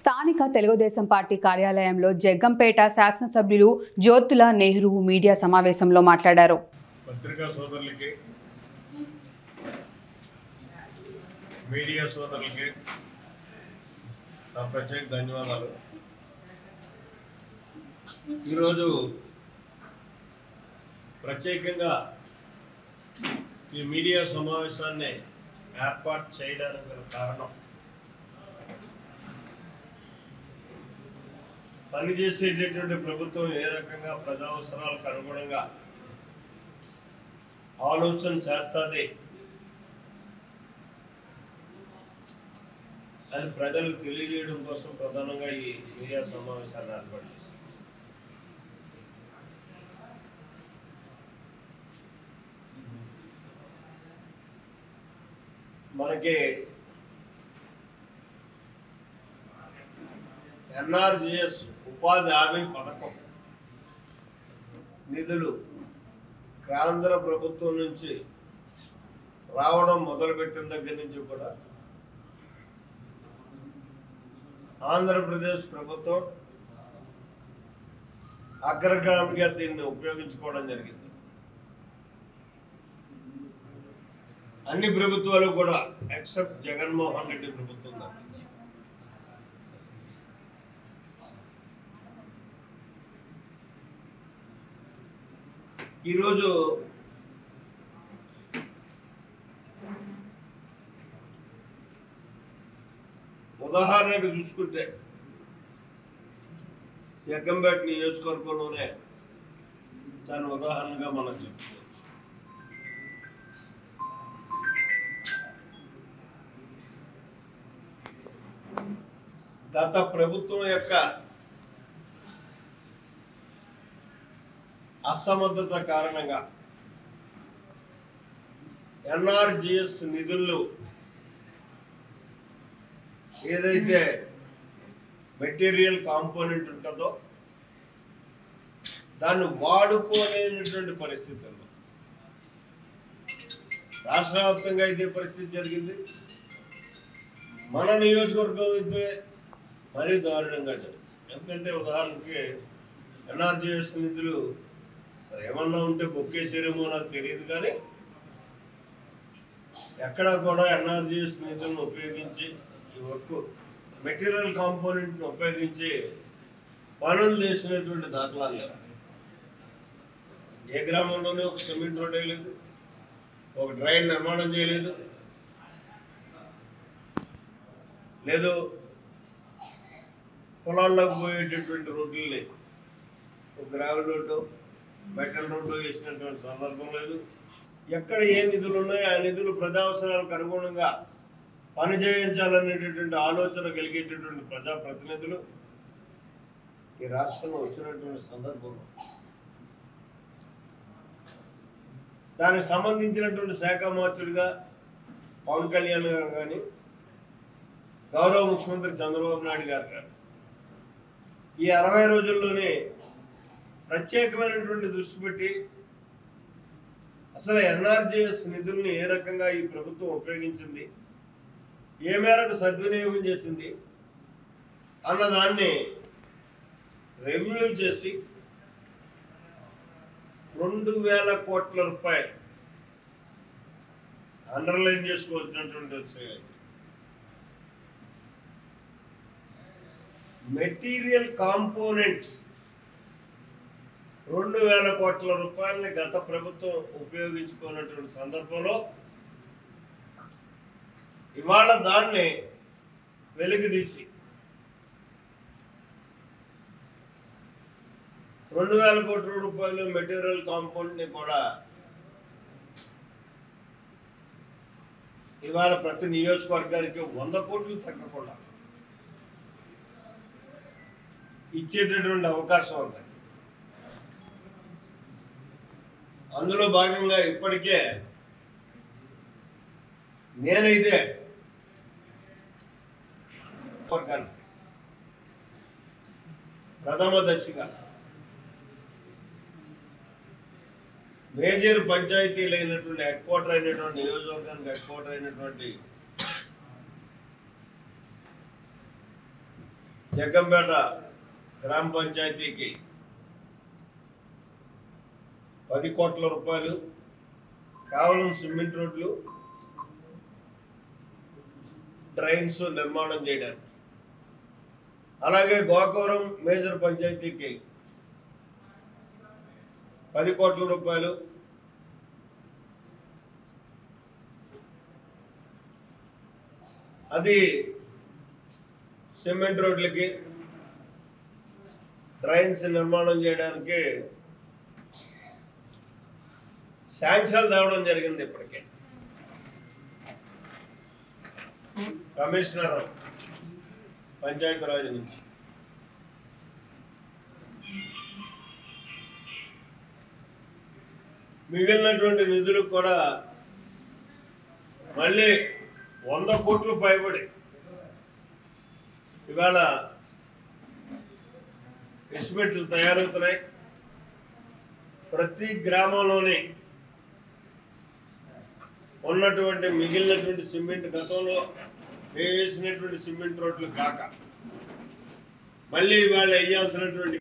స్థానిక తెలుగుదేశం పార్టీ కార్యాలయంలో జగ్గంపేట శాసనసభ్యులు జ్యోతుల నెహ్రూ మీడియా సమావేశంలో మాట్లాడారు. పత్రికా సోదరులకి మీడియా సోదరులకి నా ప్రత్యేక ధన్యవాదాలు. ఈరోజు ప్రత్యేకంగా ఈ మీడియా సమావేశాన్ని ఏర్పాటు చేయడానికి గల కారణం, పనిచేసేటటువంటి ప్రభుత్వం ఏ రకంగా ప్రజా అవసరాలకు అనుగుణంగా ఆలోచన చేస్తుంది అని ప్రజలకు తెలియజేయడం కోసం ప్రధానంగా ఈ మీడియా సమావేశాన్ని ఏర్పాటు చేశారు. మనకి ఎన్ఆర్జీఎస్ ఉపాధి హామీ పథకం నిధులు కేంద్ర ప్రభుత్వం నుంచి రావడం మొదలుపెట్టిన దగ్గర నుంచి కూడా ఆంధ్రప్రదేశ్ ప్రభుత్వం అగ్రగామిగా దీన్ని ఉపయోగించుకోవడం జరిగింది. అన్ని ప్రభుత్వాలు కూడా ఎక్సెప్ట్ జగన్మోహన్ రెడ్డి ప్రభుత్వం తప్పించి. ఈరోజు ఉదాహరణకు చూసుకుంటే జగ్గంపేట నియోజకవర్గంలోనే దాని ఉదాహరణగా మనం చెప్పుకోవచ్చు. గత ప్రభుత్వం యొక్క అసమర్థత కారణంగా ఎన్ఆర్జీఎస్ నిధులు ఏదైతే మెటీరియల్ కాంపోనెంట్ ఉంటుందో దాన్ని వాడుకోలేనటువంటి పరిస్థితుల్లో రాష్ట్ర వ్యాప్తంగా ఇదే పరిస్థితి జరిగింది. మన నియోజకవర్గం అయితే మరీ దారుణంగా జరిగింది. ఎందుకంటే ఉదాహరణకి ఎన్ఆర్జీఎస్ నిధులు ఏమన్నా ఉంటే బొక్కేసారేమో నాకు తెలియదు, కానీ ఎక్కడా కూడా ఎన్ఆర్జీఎస్ నిధులను ఉపయోగించి ఈ వర్క్ మెటీరియల్ కాంపోనెంట్ని ఉపయోగించి పనులు చేసినటువంటి దాఖలాలు లేవు. ఏ గ్రామంలోనే ఒక సిమెంట్ రోడ్ వేయలేదు, ఒక డ్రైన్ నిర్మాణం చేయలేదు, లేదు పొలాల్లోకి పోయేటటువంటి రోడ్లని ఒక గ్రావెల్ రోడ్డు మెటల్ రోడ్డు వేసినటువంటి సందర్భం లేదు. ఎక్కడ ఏ నిధులు ఉన్నాయో ఆ నిధులు ప్రజా అవసరాలకు అనుగుణంగా పనిచేయించాలనేటటువంటి ఆలోచన కలిగేటటువంటి ప్రజాప్రతినిధులు ఈ రాష్ట్రంలో వచ్చినటువంటి సందర్భంలో దానికి సంబంధించినటువంటి శాఖ మార్చుడిగా పవన్ కళ్యాణ్ గారు కానీ, గౌరవ ముఖ్యమంత్రి చంద్రబాబు నాయుడు గారు కానీ ఈ 60 రోజుల్లోనే ప్రత్యేకమైనటువంటి దృష్టి పెట్టి అసలు ఎన్ఆర్జీఎస్ నిధుల్ని ఏ రకంగా ఈ ప్రభుత్వం ఉపయోగించింది, ఏ మేరకు సద్వినియోగం చేసింది అన్నదాన్ని రెవ్యూ చేసి 2000 కోట్ల రూపాయలు అండర్లైన్ చేసుకోవాల్సినటువంటి మెటీరియల్ కాంపోనెంట్ 2000 కోట్ల రూపాయలని గత ప్రభుత్వం ఉపయోగించుకున్నటువంటి సందర్భంలో ఇవాళ దాన్ని వెలికితీసి 2000 కోట్ల రూపాయలు మెటీరియల్ కాంపౌండ్ని కూడా ఇవాళ ప్రతి నియోజకవర్గానికి 100 కోట్లు తగ్గకుండా ఇచ్చేటటువంటి అవకాశం ఉంది. అందులో భాగంగా ఇప్పటికే నేనైతే ప్రథమ దశగా మేజర్ పంచాయతీలు అయినటువంటి హెడ్ క్వార్టర్ అయినటువంటి నియోజకవర్గానికి హెడ్ క్వార్టర్ అయినటువంటి జగ్గంపేట గ్రామ పంచాయతీకి 10 కోట్ల రూపాయలు కేవలం సిమెంట్ రోడ్లు, డ్రైన్స్ నిర్మాణం చేయడానికి. అలాగే గోకవరం మేజర్ పంచాయతీకి 10 కోట్ల రూపాయలు, అది సిమెంట్ రోడ్లకి, డ్రైన్స్ నిర్మాణం చేయడానికి శాంక్షన్లు తేవడం జరిగింది. ఇప్పటికే కమిషనర్ పంచాయతీరాజ్ నుంచి మిగిలినటువంటి నిధులకు కూడా మళ్ళీ 100 కోట్లు పైబడి ఇవాళ ఎస్టిమేట్లు తయారవుతున్నాయి. ప్రతి గ్రామంలోని ఉన్నటువంటి మిగిలినటువంటి సిమెంట్, గతంలో వేసినటువంటి సిమెంట్ రోడ్లు కాక మళ్ళీ ఇవాళ వేయాల్సినటువంటి